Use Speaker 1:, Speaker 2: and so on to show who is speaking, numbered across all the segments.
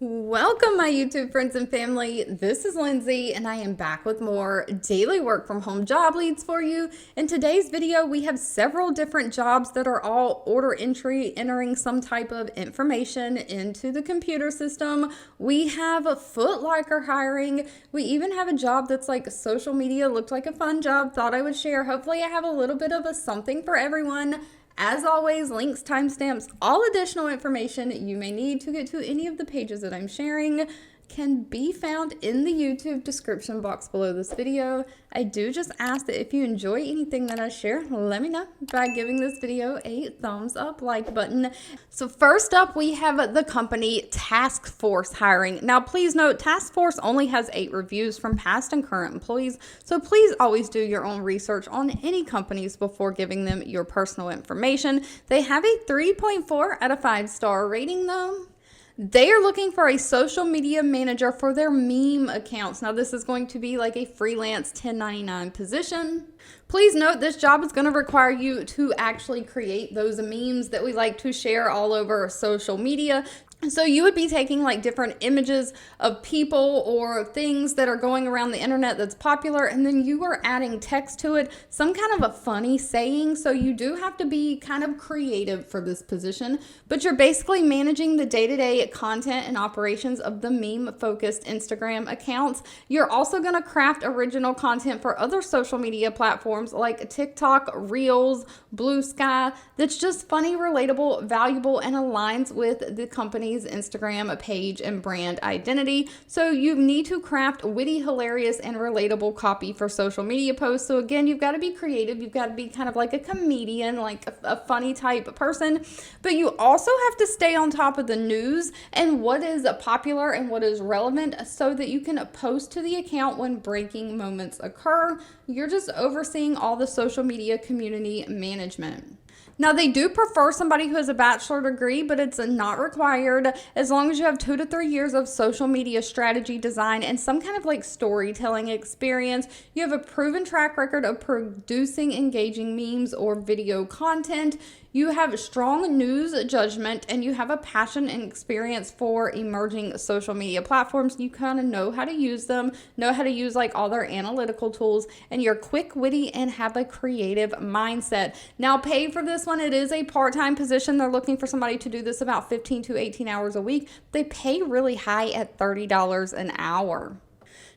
Speaker 1: Welcome, my YouTube friends and family. This is Lindsay, and I am back with more daily work from home job leads for you. In today's video, we have several different jobs that are all order entry, entering some type of information into the computer system. We have Foot Locker hiring. We even have a job that's like social media. Looked like a fun job. Thought I would share. Hopefully, I have a little bit of a something for everyone. As always, links, timestamps, all additional information you may need to get to any of the pages that I'm sharing can be found in the YouTube description box below this video. I do just ask that if you enjoy anything that I share, let me know by giving this video a thumbs up, like button. So first up, we have the company TaskForce hiring. Now, please note, TaskForce only has 8 reviews from past and current employees, so please always do your own research on any companies before giving them your personal information. They have a 3.4 out of 5-star rating though. They are looking for a social media manager for their meme accounts. Now, this is going to be like a freelance 1099 position. Please note this job is going to require you to actually create those memes that we like to share all over social media. So you would be taking like different images of people or things that are going around the internet that's popular, and then you are adding text to it, some kind of a funny saying. So you do have to be kind of creative for this position, but you're basically managing the day-to-day content and operations of the meme-focused Instagram accounts. You're also going to craft original content for other social media platforms like TikTok, Reels, Blue Sky, that's just funny, relatable, valuable, and aligns with the company's Instagram page and brand identity. So you need to craft witty, hilarious, and relatable copy for social media posts. So again, you've got to be creative. You've got to be kind of like a comedian, like a funny type person, but you also have to stay on top of the news and what is popular and what is relevant so that you can post to the account when breaking moments occur. You're just overseeing all the social media community management. Now, they do prefer somebody who has a bachelor degree, but it's not required as long as you have 2 to 3 years of social media strategy design and some kind of like storytelling experience. You have a proven track record of producing engaging memes or video content. You have strong news judgment, and you have a passion and experience for emerging social media platforms. You kind of know how to use them, know how to use like all their analytical tools, and you're quick, witty, and have a creative mindset. Now, pay for this one, it is a part-time position. They're looking for somebody to do this about 15 to 18 hours a week. They pay really high at $30 an hour.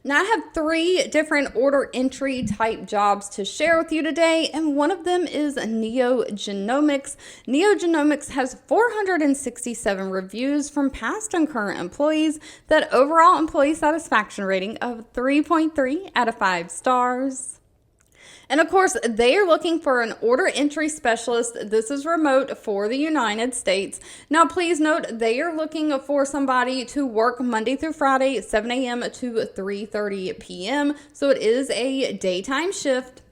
Speaker 1: Now, I have 3 different order entry type jobs to share with you today, and one of them is NeoGenomics. NeoGenomics has 467 reviews from past and current employees, that overall employee satisfaction rating of 3.3 out of 5 stars. And of course, they are looking for an order entry specialist. This is remote for the United States. Now, please note, they are looking for somebody to work Monday through Friday, 7 a.m. to 3:30 p.m. So it is a daytime shift.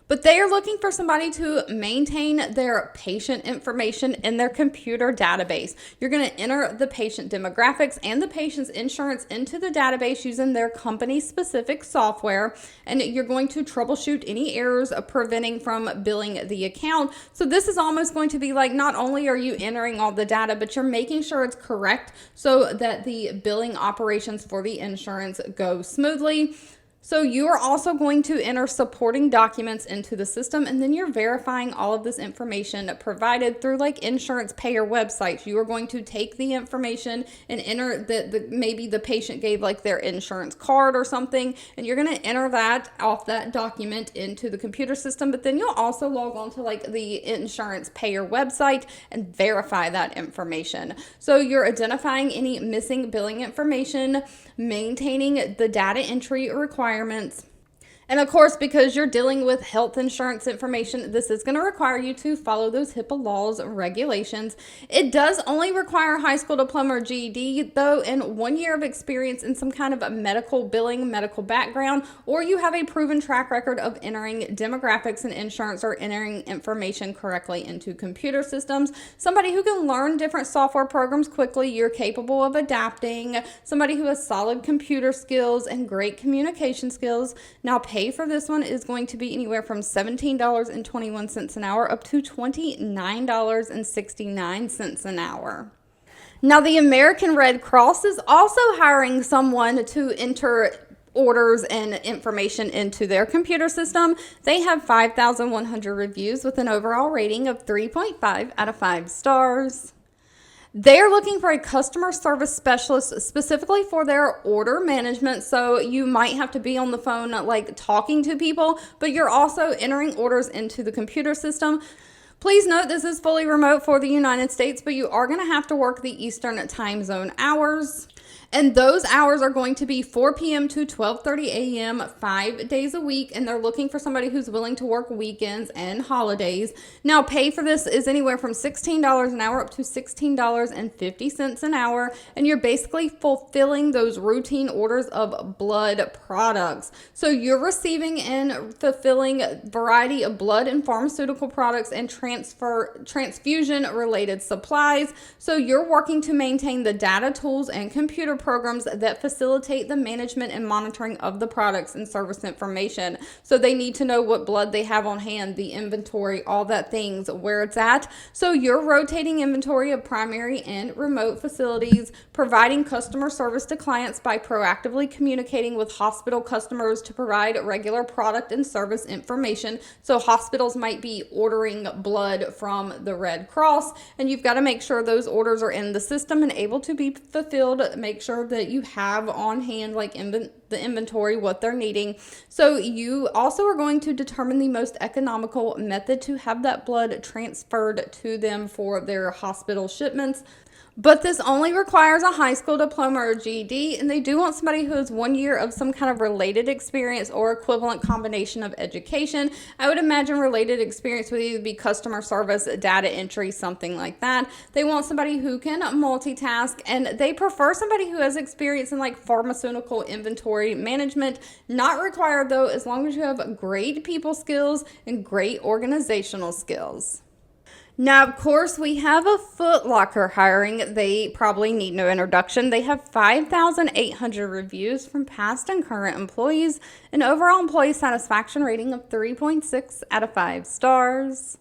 Speaker 1: But they are looking for somebody to maintain their patient information in their computer database. You're going to enter the patient demographics and the patient's insurance into the database using their company-specific software, and you're going to troubleshoot any errors preventing from billing the account. So this is almost going to be like, not only are you entering all the data, but you're making sure it's correct so that the billing operations for the insurance go smoothly. So you are also going to enter supporting documents into the system, and then you're verifying all of this information provided through like insurance payer websites. You are going to take the information and enter that maybe the patient gave like their insurance card or something, and you're going to enter that off that document into the computer system, but then you'll also log on to like the insurance payer website and verify that information. So you're identifying any missing billing information, maintaining the data entry requirements. And of course, because you're dealing with health insurance information, this is going to require you to follow those HIPAA laws and regulations. It does only require a high school diploma or GED, though, and 1 year of experience in some kind of a medical billing, medical background, or you have a proven track record of entering demographics and insurance or entering information correctly into computer systems. Somebody who can learn different software programs quickly, you're capable of adapting. Somebody who has solid computer skills and great communication skills. Now, pay for this one is going to be anywhere from $17.21 an hour up to $29.69 an hour. Now, the American Red Cross is also hiring someone to enter orders and information into their computer system. They have 5,100 reviews with an overall rating of 3.5 out of 5 stars. They're looking for a customer service specialist specifically for their order management. So you might have to be on the phone, like talking to people, but you're also entering orders into the computer system. Please note this is fully remote for the United States, but you are going to have to work the Eastern time zone hours. And those hours are going to be 4 p.m. to 12:30 a.m. 5 days a week. And they're looking for somebody who's willing to work weekends and holidays. Now, pay for this is anywhere from $16 an hour up to $16.50 an hour. And you're basically fulfilling those routine orders of blood products. So you're receiving and fulfilling a variety of blood and pharmaceutical products and transfusion related supplies. So you're working to maintain the data, tools, and computer programs that facilitate the management and monitoring of the products and service information. So they need to know what blood they have on hand, the inventory, all that things, where it's at. So you're rotating inventory of primary and remote facilities, providing customer service to clients by proactively communicating with hospital customers to provide regular product and service information. So hospitals might be ordering blood from the Red Cross, and you've got to make sure those orders are in the system and able to be fulfilled. Make sure that you have on hand, like the inventory, what they're needing. So you also are going to determine the most economical method to have that blood transferred to them for their hospital shipments. But this only requires a high school diploma or GED, and they do want somebody who has 1 year of some kind of related experience or equivalent combination of education. I would imagine related experience would either be customer service, data entry, something like that. They want somebody who can multitask, and they prefer somebody who has experience in like pharmaceutical inventory management. Not required though, as long as you have great people skills and great organizational skills. Now, of course, we have a Foot Locker hiring. They probably need no introduction. They have 5,800 reviews from past and current employees, an overall employee satisfaction rating of 3.6 out of 5 stars.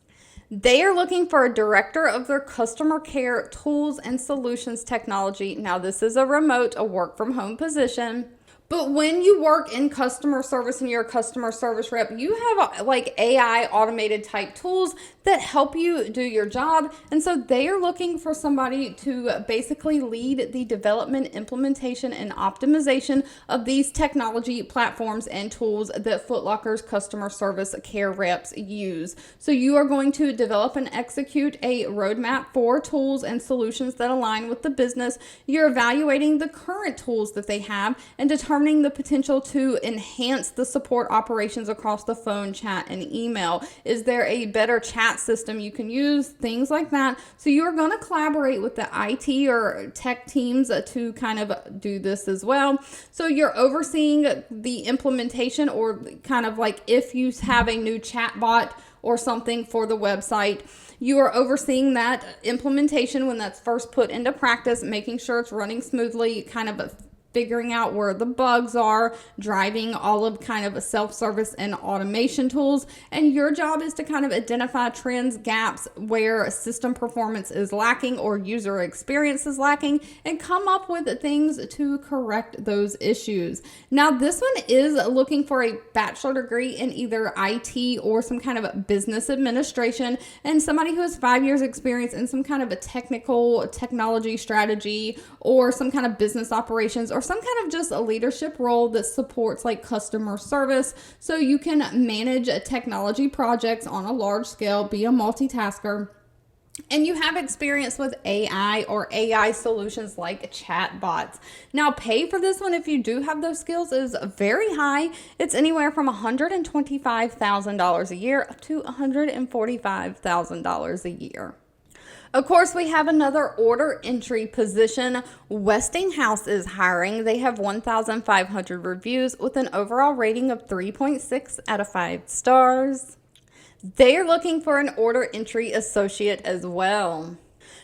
Speaker 1: They are looking for a director of their customer care tools and solutions technology. Now, this is a work from home position. But when you work in customer service and you're a customer service rep, you have like AI automated type tools that help you do your job. And so they are looking for somebody to basically lead the development, implementation, and optimization of these technology platforms and tools that Foot Locker's customer service care reps use. So you are going to develop and execute a roadmap for tools and solutions that align with the business. You're evaluating the current tools that they have and determining the potential to enhance the support operations across the phone, chat, and email. Is there a better chat system you can use? Things like that. So you're going to collaborate with the IT or tech teams to kind of do this as well. So you're overseeing the implementation, or kind of like if you have a new chat bot or something for the website, you are overseeing that implementation when that's first put into practice, making sure it's running smoothly, kind of figuring out where the bugs are, driving all of kind of a self-service and automation tools. And your job is to kind of identify trends, gaps where system performance is lacking or user experience is lacking, and come up with things to correct those issues. Now, this one is looking for a bachelor degree in either IT or some kind of business administration, and somebody who has 5 years experience in some kind of a technology strategy or some kind of business operations or some kind of just a leadership role that supports like customer service, so you can manage technology projects on a large scale, be a multitasker, and you have experience with AI or AI solutions like chat bots. Now, pay for this one, if you do have those skills, is very high. It's anywhere from $125,000 a year up to $145,000 a year. Of course, we have another order entry position. Westinghouse is hiring. They have 1,500 reviews with an overall rating of 3.6 out of 5 stars. They are looking for an order entry associate as well.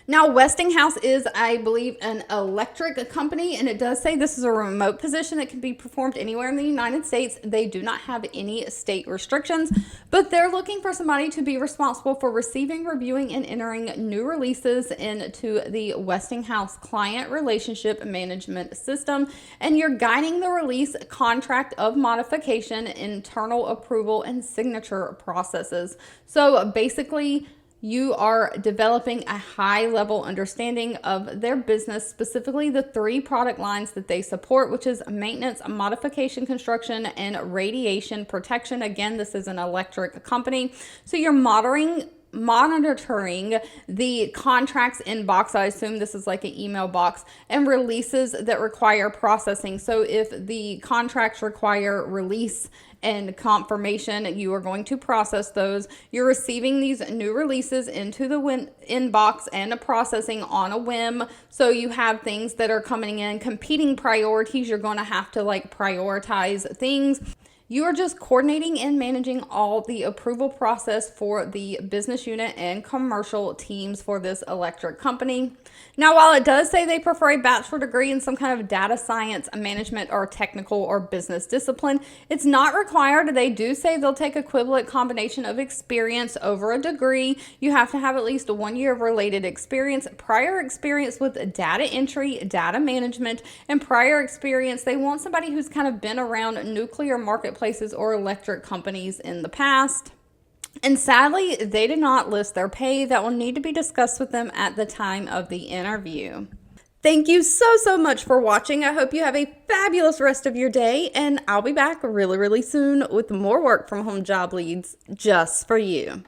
Speaker 1: Now, Westinghouse is, I believe, an electric company, and it does say this is a remote position that can be performed anywhere in the United States. They do not have any state restrictions, but they're looking for somebody to be responsible for receiving, reviewing, and entering new releases into the Westinghouse client relationship management system. And you're guiding the release, contract of modification, internal approval, and signature processes. So basically, you are developing a high level understanding of their business, specifically the 3 product lines that they support, which is maintenance, modification, construction, and radiation protection. Again, this is an electric company. So you're monitoring the contracts inbox. I assume this is like an email box, and releases that require processing. So if the contracts require release and confirmation, you are going to process those. You're receiving these new releases into the inbox and processing on a whim. So you have things that are coming in, competing priorities. You're going to have to like prioritize things. You are just coordinating and managing all the approval process for the business unit and commercial teams for this electric company. Now, while it does say they prefer a bachelor degree in some kind of data science, management, or technical or business discipline, it's not required. They do say they'll take equivalent combination of experience over a degree. You have to have at least 1 year of related experience, prior experience with data entry, data management, and prior experience. They want somebody who's kind of been around nuclear marketplaces or electric companies in the past. And sadly, they did not list their pay. That will need to be discussed with them at the time of the interview. Thank you so much for watching. I hope you have a fabulous rest of your day, and I'll be back really soon with more work from home job leads just for you.